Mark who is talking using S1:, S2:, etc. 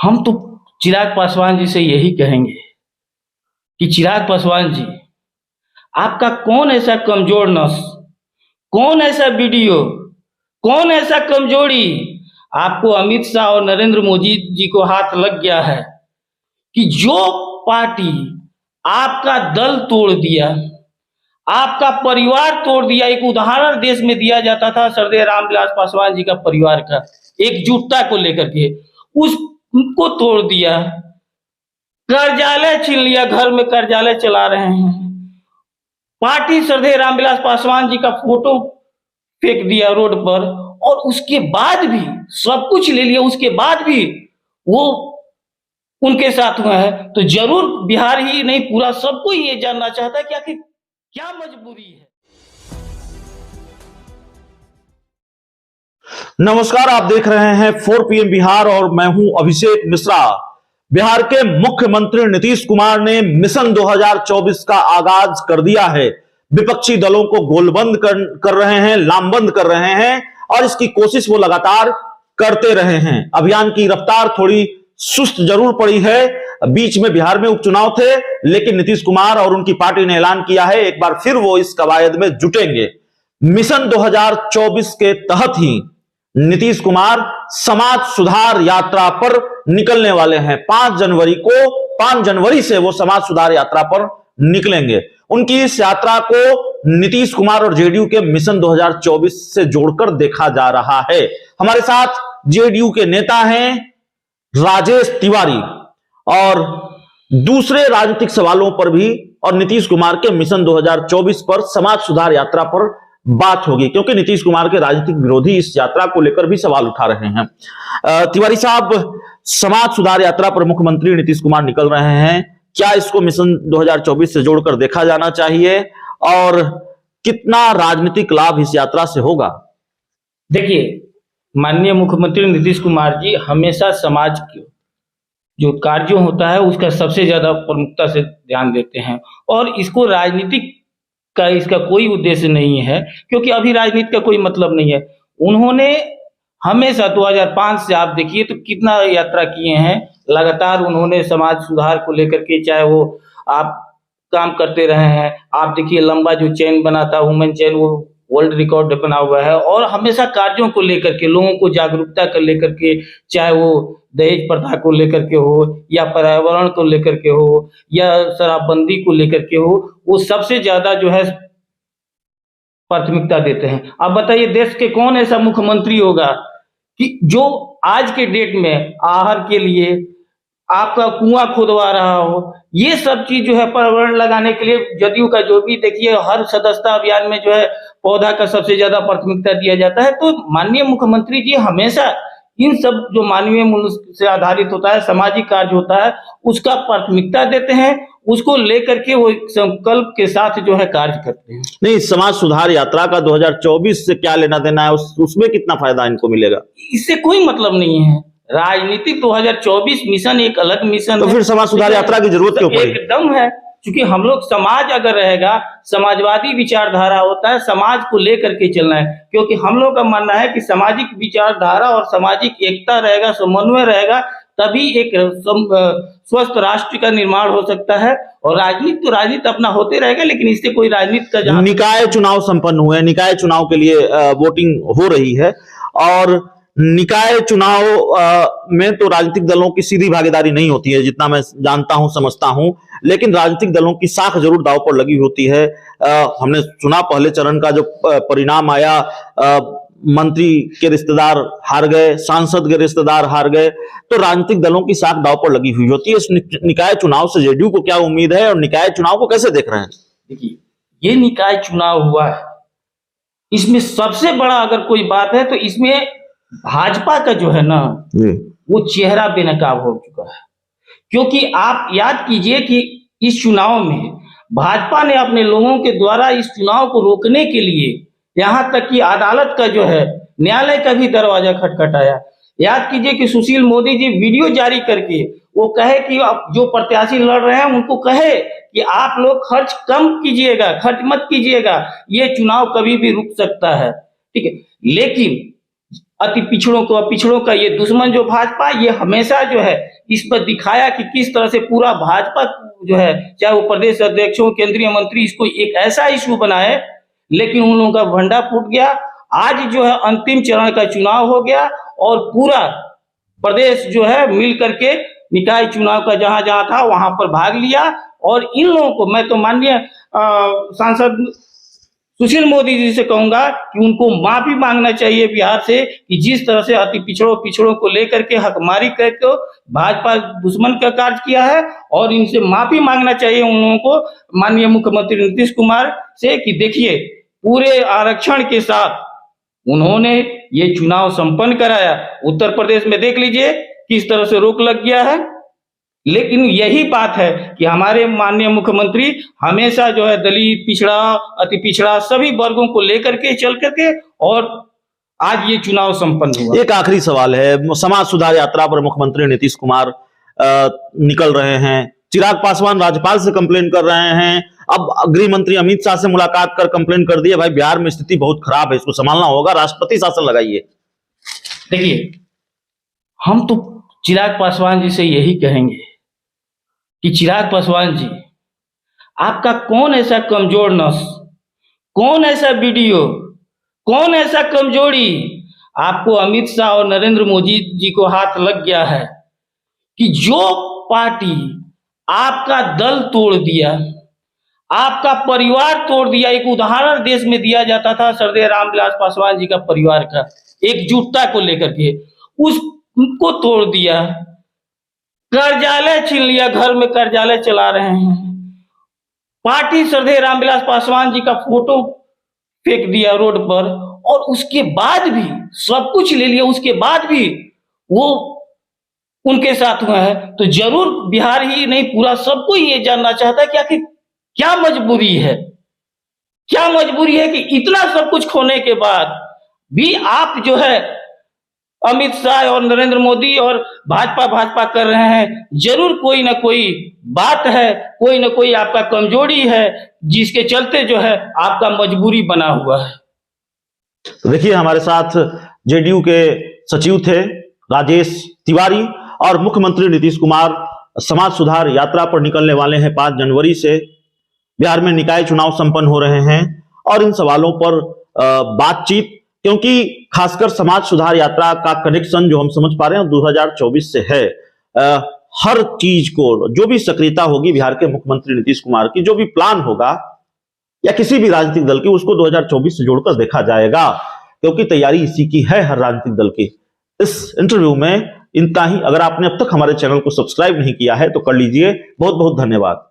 S1: हम तो चिराग पासवान जी से यही कहेंगे कि चिराग पासवान जी, आपका कौन ऐसा कमजोर नस, कौन ऐसा वीडियो, कौन ऐसा कमजोरी आपको अमित शाह और नरेंद्र मोदी जी को हाथ लग गया है कि जो पार्टी आपका दल तोड़ दिया, आपका परिवार तोड़ दिया। एक उदाहरण देश में दिया जाता था सरदेय रामविलास पासवान जी का परिवार का एकजुटता को लेकर के, उसको तोड़ दिया। कर्जालय छीन लिया, घर में कर्जालय चला रहे हैं। पार्टी सरदेय रामविलास पासवान जी का फोटो फेंक दिया रोड पर, और उसके बाद भी सब कुछ ले लिया, उसके बाद भी वो उनके साथ हुआ है। तो जरूर बिहार ही नहीं, पूरा सबको ये जानना चाहता है कि आखिर क्या मजबूरी है।
S2: नमस्कार, आप देख रहे हैं 4 PM बिहार और मैं हूं अभिषेक मिश्रा। बिहार के मुख्यमंत्री नीतीश कुमार ने मिशन 2024 का आगाज कर दिया है। विपक्षी दलों को गोलबंद कर रहे हैं, लामबंद कर रहे हैं और इसकी कोशिश वो लगातार करते रहे हैं। अभियान की रफ्तार थोड़ी सुस्त जरूर पड़ी है। बीच में बिहार में उपचुनाव थे, लेकिन नीतीश कुमार और उनकी पार्टी ने ऐलान किया है एक बार फिर वो इस कवायद में जुटेंगे। मिशन 2024 के तहत ही नीतीश कुमार समाज सुधार यात्रा पर निकलने वाले हैं। 5 जनवरी से वो समाज सुधार यात्रा पर निकलेंगे। उनकी इस यात्रा को नीतीश कुमार और जेडीयू के मिशन 2024 से जोड़कर देखा जा रहा है। हमारे साथ जेडीयू के नेता हैं राजेश तिवारी, और दूसरे राजनीतिक सवालों पर भी और नीतीश कुमार के मिशन 2024 पर, समाज सुधार यात्रा पर बात होगी, क्योंकि नीतीश कुमार के राजनीतिक विरोधी इस यात्रा को लेकर भी सवाल उठा रहे हैं। तिवारी साहब, समाज सुधार यात्रा पर मुख्यमंत्री नीतीश कुमार निकल रहे हैं, क्या इसको मिशन 2024 से जोड़कर देखा जाना चाहिए और कितना राजनीतिक लाभ इस यात्रा से होगा?
S1: देखिए, माननीय मुख्यमंत्री नीतीश कुमार जी हमेशा समाज के जो कार्य होता है उसका सबसे ज्यादा प्रमुखता से ध्यान देते हैं, और इसको राजनीतिक का इसका कोई उद्देश्य नहीं है, क्योंकि अभी राजनीति का कोई मतलब नहीं है। उन्होंने हमेशा 2005 से आप देखिए तो कितना यात्रा किए हैं, लगातार उन्होंने समाज सुधार को लेकर के, चाहे वो आप काम करते रहे हैं। आप देखिए लंबा जो चेन बना था, वुमेन चेन, वो वर्ल्ड रिकॉर्ड बना हुआ है, और हमेशा कार्यों को लेकर के, लोगों को जागरूकता कर लेकर के, चाहे वो दहेज प्रथा को लेकर के हो, या पर्यावरण को लेकर के हो, या शराबबंदी को लेकर के हो, वो सबसे ज्यादा जो है प्राथमिकता देते हैं। अब बताइए, देश के कौन ऐसा मुख्यमंत्री होगा कि जो आज के डेट में आहार के लिए आपका कुआं खुदवा रहा हो। ये सब चीज जो है पर्यावरण लगाने के लिए जदयू का जो भी देखिए, हर सदस्यता अभियान में जो है पौधा का सबसे ज्यादा प्राथमिकता दिया जाता है। तो माननीय मुख्यमंत्री जी हमेशा इन सब जो मानवीय मूल्य से आधारित होता है, सामाजिक कार्य होता है, उसका प्राथमिकता देते हैं, उसको लेकर के वो संकल्प के साथ जो है कार्य करते हैं।
S2: नहीं, समाज सुधार यात्रा का 2024 से क्या लेना देना है, उसमें कितना फायदा इनको मिलेगा?
S1: इससे कोई मतलब नहीं है। राजनीतिक 2024 मिशन एक अलग मिशन
S2: तो फिर समाज सुधार यात्रा की जरूरत क्यों पड़ी?
S1: एकदम है, क्योंकि हम लोग समाज अगर रहेगा, समाजवादी विचारधारा होता है, समाज को लेकर के चलना है। क्योंकि हम लोग का मानना है कि सामाजिक विचारधारा और सामाजिक एकता रहेगा, समन्वय रहेगा, तभी एक स्वस्थ राष्ट्र का निर्माण हो सकता है। और राजनीति तो राजनीति अपना होते रहेगा, लेकिन इससे कोई राजनीति का जहां
S2: निकाय चुनाव संपन्न हुए, निकाय चुनाव के लिए वोटिंग हो रही है, और निकाय चुनाव में तो राजनीतिक दलों की सीधी भागीदारी नहीं होती है, जितना मैं जानता हूं, समझता हूं, लेकिन राजनीतिक दलों की साख जरूर दांव पर लगी होती है। हमने सुना पहले चरण का जो परिणाम आया, मंत्री के रिश्तेदार हार गए, सांसद के रिश्तेदार हार गए, तो राजनीतिक दलों की साख दांव पर लगी हुई होती है। इस निकाय चुनाव से जेडीयू को क्या उम्मीद है और निकाय चुनाव को कैसे देख रहे हैं?
S1: देखिए, ये निकाय चुनाव हुआ है, इसमें सबसे बड़ा अगर कोई बात है तो इसमें भाजपा का जो है ना, वो चेहरा बेनकाब हो चुका है। क्योंकि आप याद कीजिए कि इस चुनाव में भाजपा ने अपने लोगों के द्वारा इस चुनाव को रोकने के लिए यहां तक कि अदालत का जो है, न्यायालय का भी दरवाजा खटखटाया। याद कीजिए कि सुशील मोदी जी वीडियो जारी करके वो कहे कि जो प्रत्याशी लड़ रहे हैं उनको कहे कि आप लोग खर्च कम कीजिएगा, खर्च मत कीजिएगा, ये चुनाव कभी भी रुक सकता है। ठीक है, लेकिन अति पिछड़ों का ये दुश्मन जो भाजपा, ये हमेशा जो है इस पर दिखाया कि किस तरह से पूरा भाजपा जो है, चाहे वो प्रदेश अध्यक्षों, केंद्रीय मंत्री, इसको एक ऐसा इशू बनाए, लेकिन उन लोगों का भंडा फूट गया। आज जो है अंतिम चरण का चुनाव हो गया और पूरा प्रदेश जो है मिल करके निकाय चुनाव का जहां जहां था वहां पर भाग लिया। और इन लोगों को मैं तो माननीय सांसद सुशील मोदी जी से कहूंगा कि उनको माफी मांगना चाहिए बिहार से, कि जिस तरह से अति पिछड़ों को लेकर के हकमारी करके भाजपा दुश्मन का कार्य किया है, और इनसे माफी मांगना चाहिए उन लोगों को, माननीय मुख्यमंत्री नीतीश कुमार से, कि देखिए पूरे आरक्षण के साथ उन्होंने ये चुनाव संपन्न कराया। उत्तर प्रदेश में देख लीजिए किस तरह से रोक लग गया है, लेकिन यही बात है कि हमारे माननीय मुख्यमंत्री हमेशा जो है दलित, पिछड़ा, अति पिछड़ा सभी वर्गों को लेकर के चल करके, और आज ये चुनाव संपन्न हुआ।
S2: एक आखिरी सवाल है, समाज सुधार यात्रा पर मुख्यमंत्री नीतीश कुमार निकल रहे हैं, चिराग पासवान राज्यपाल से कंप्लेन कर रहे हैं, अब गृह मंत्री अमित शाह से मुलाकात कर कंप्लेन कर दिया, भाई बिहार में स्थिति बहुत खराब है, इसको संभालना होगा, राष्ट्रपति शासन लगाइए।
S1: देखिए, हम तो चिराग पासवान जी से यही कहेंगे कि चिराग पासवान जी, आपका कौन ऐसा कमजोर नस, कौन ऐसा वीडियो, कौन ऐसा कमजोरी आपको अमित शाह और नरेंद्र मोदी जी को हाथ लग गया है कि जो पार्टी आपका दल तोड़ दिया, आपका परिवार तोड़ दिया। एक उदाहरण देश में दिया जाता था सरदेय रामविलास पासवान जी का परिवार का, एकजुटता को लेकर के, उसको तोड़ दिया, कर्जालय छीन लिया, घर में कर्जालय चला रहे हैं, पार्टी सरदेय रामविलास पासवान जी का फोटो फेंक दिया रोड पर, और उसके बाद भी सब कुछ ले लिया, उसके बाद भी वो उनके साथ हुआ है। तो जरूर बिहार ही नहीं पूरा सबको ये जानना चाहता है कि आखिर क्या मजबूरी है, क्या मजबूरी है कि इतना सब कुछ खोने के बाद भी आप जो है अमित शाह और नरेंद्र मोदी और भाजपा कर रहे हैं। जरूर कोई ना कोई बात है, कोई ना कोई आपका कमजोरी है, जिसके चलते जो है आपका मजबूरी बना हुआ है।
S2: तो देखिए, हमारे साथ जेडीयू के सचिव थे राजेश तिवारी, और मुख्यमंत्री नीतीश कुमार समाज सुधार यात्रा पर निकलने वाले हैं 5 जनवरी से। बिहार में निकाय चुनाव संपन्न हो रहे हैं, और इन सवालों पर बातचीत, क्योंकि खासकर समाज सुधार यात्रा का कनेक्शन जो हम समझ पा रहे हैं 2024 से है। हर चीज को, जो भी सक्रियता होगी बिहार के मुख्यमंत्री नीतीश कुमार की, जो भी प्लान होगा या किसी भी राजनीतिक दल की, उसको 2024 से जोड़कर देखा जाएगा, क्योंकि तैयारी इसी की है हर राजनीतिक दल की। इस इंटरव्यू में इतना ही। अगर आपने अब तक हमारे चैनल को सब्सक्राइब नहीं किया है तो कर लीजिए। बहुत बहुत धन्यवाद।